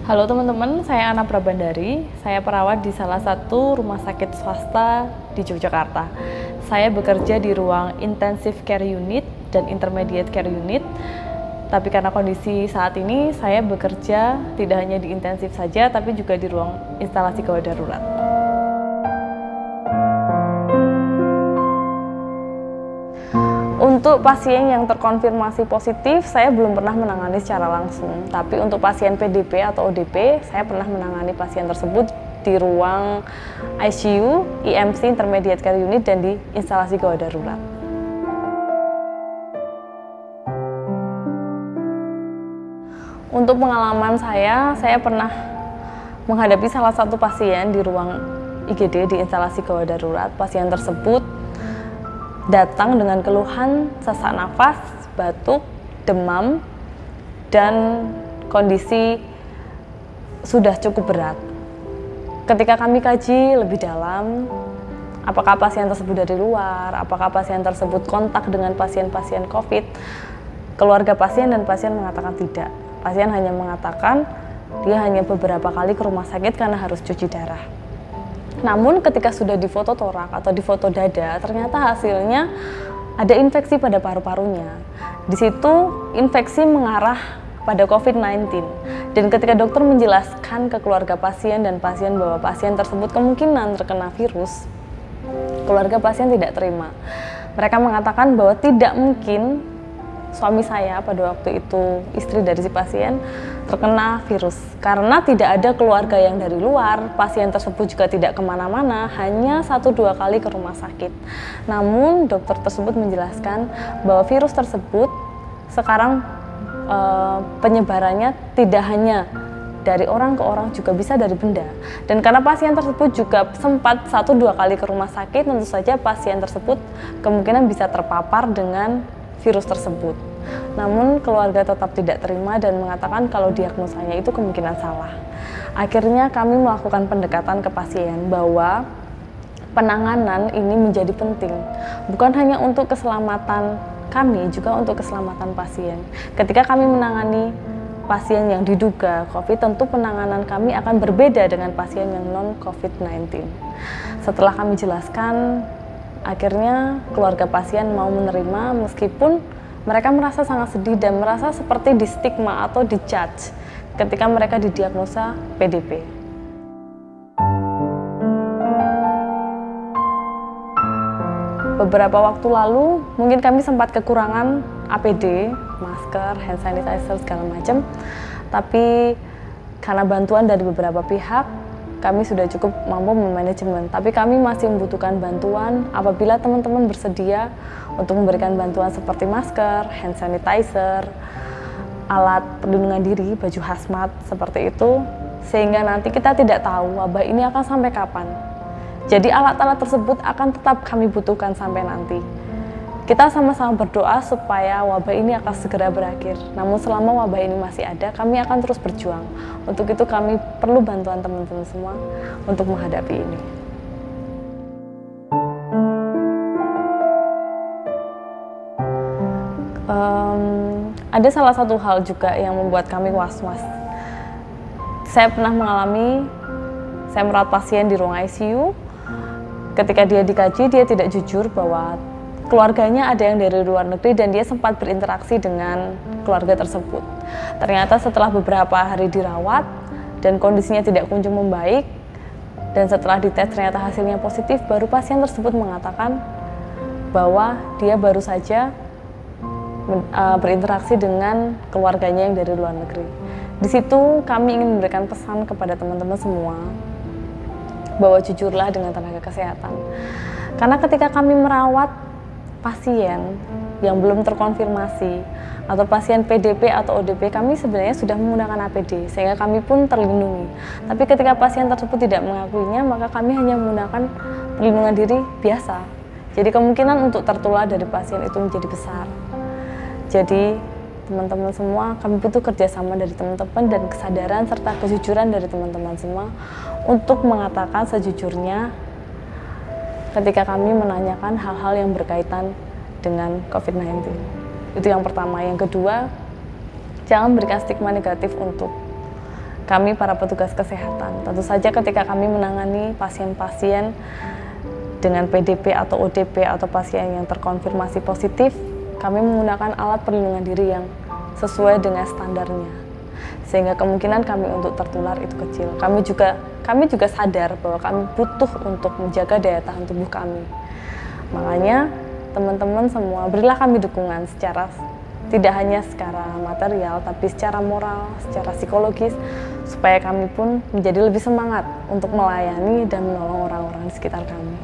Halo teman-teman, saya Ana Prabandari. Saya perawat di salah satu rumah sakit swasta di Yogyakarta. Saya bekerja di ruang Intensive Care Unit dan Intermediate Care Unit. Tapi karena kondisi saat ini, saya bekerja tidak hanya di intensif saja, tapi juga di ruang instalasi gawat darurat. Untuk pasien yang terkonfirmasi positif, saya belum pernah menangani secara langsung. Tapi untuk pasien PDP atau ODP, saya pernah menangani pasien tersebut di ruang ICU, IMC, Intermediate Care Unit, dan di instalasi gawat darurat. Untuk pengalaman saya pernah menghadapi salah satu pasien di ruang IGD di instalasi gawat darurat. Pasien tersebut datang dengan keluhan sesak nafas, batuk, demam, dan kondisi sudah cukup berat. Ketika kami kaji lebih dalam, apakah pasien tersebut dari luar, apakah pasien tersebut kontak dengan pasien-pasien COVID, keluarga pasien dan pasien mengatakan tidak. Pasien hanya mengatakan dia hanya beberapa kali ke rumah sakit karena harus cuci darah. Namun ketika sudah difoto torak atau difoto dada, ternyata hasilnya ada infeksi pada paru-parunya. Di situ infeksi mengarah pada COVID-19. Dan ketika dokter menjelaskan ke keluarga pasien dan pasien bahwa pasien tersebut kemungkinan terkena virus, keluarga pasien tidak terima. Mereka mengatakan bahwa tidak mungkin suami saya pada waktu itu, istri dari si pasien, terkena virus. Karena tidak ada keluarga yang dari luar, pasien tersebut juga tidak kemana-mana, hanya 1-2 kali ke rumah sakit. Namun dokter tersebut menjelaskan bahwa virus tersebut sekarang penyebarannya tidak hanya dari orang ke orang, juga bisa dari benda. Dan karena pasien tersebut juga sempat 1-2 kali ke rumah sakit, tentu saja pasien tersebut kemungkinan bisa terpapar dengan virus tersebut. Namun keluarga tetap tidak terima dan mengatakan kalau diagnosanya itu kemungkinan salah. Akhirnya kami melakukan pendekatan ke pasien bahwa penanganan ini menjadi penting, bukan hanya untuk keselamatan kami, juga untuk keselamatan pasien. Ketika kami menangani pasien yang diduga COVID, tentu penanganan kami akan berbeda dengan pasien yang non-COVID-19. Setelah kami jelaskan, akhirnya keluarga pasien mau menerima meskipun mereka merasa sangat sedih dan merasa seperti di stigma atau di judge ketika mereka didiagnosa PDP. Beberapa waktu lalu mungkin kami sempat kekurangan APD, masker, hand sanitizer, segala macam. Tapi karena bantuan dari beberapa pihak, kami sudah cukup mampu memanajemen, tapi kami masih membutuhkan bantuan apabila teman-teman bersedia untuk memberikan bantuan seperti masker, hand sanitizer, alat perlindungan diri, baju hazmat, seperti itu, sehingga nanti kita tidak tahu wabah ini akan sampai kapan. Jadi alat-alat tersebut akan tetap kami butuhkan sampai nanti. Kita sama-sama berdoa supaya wabah ini akan segera berakhir. Namun selama wabah ini masih ada, kami akan terus berjuang. Untuk itu kami perlu bantuan teman-teman semua untuk menghadapi ini. Ada salah satu hal juga yang membuat kami was-was. Saya pernah mengalami, saya merawat pasien di ruang ICU. Ketika dia dikaji, dia tidak jujur bahwa keluarganya ada yang dari luar negeri dan dia sempat berinteraksi dengan keluarga tersebut. Ternyata setelah beberapa hari dirawat dan kondisinya tidak kunjung membaik, dan setelah dites ternyata hasilnya positif, baru pasien tersebut mengatakan bahwa dia baru saja berinteraksi dengan keluarganya yang dari luar negeri. Di situ kami ingin memberikan pesan kepada teman-teman semua bahwa jujurlah dengan tenaga kesehatan. Karena ketika kami merawat pasien yang belum terkonfirmasi atau pasien PDP atau ODP, kami sebenarnya sudah menggunakan APD sehingga kami pun terlindungi. Tapi ketika pasien tersebut tidak mengakuinya, maka kami hanya menggunakan perlindungan diri biasa. Jadi kemungkinan untuk tertular dari pasien itu menjadi besar. Jadi teman-teman semua, kami butuh kerjasama dari teman-teman dan kesadaran serta kejujuran dari teman-teman semua untuk mengatakan sejujurnya ketika kami menanyakan hal-hal yang berkaitan dengan COVID-19. Itu yang pertama. Yang kedua, jangan berikan stigma negatif untuk kami para petugas kesehatan. Tentu saja ketika kami menangani pasien-pasien dengan PDP atau ODP atau pasien yang terkonfirmasi positif, kami menggunakan alat perlindungan diri yang sesuai dengan standarnya, sehingga kemungkinan kami untuk tertular itu kecil. Kami juga sadar bahwa kami butuh untuk menjaga daya tahan tubuh kami. Makanya teman-teman semua, berilah kami dukungan secara tidak hanya secara material, tapi secara moral, secara psikologis, supaya kami pun menjadi lebih semangat untuk melayani dan menolong orang-orang di sekitar kami.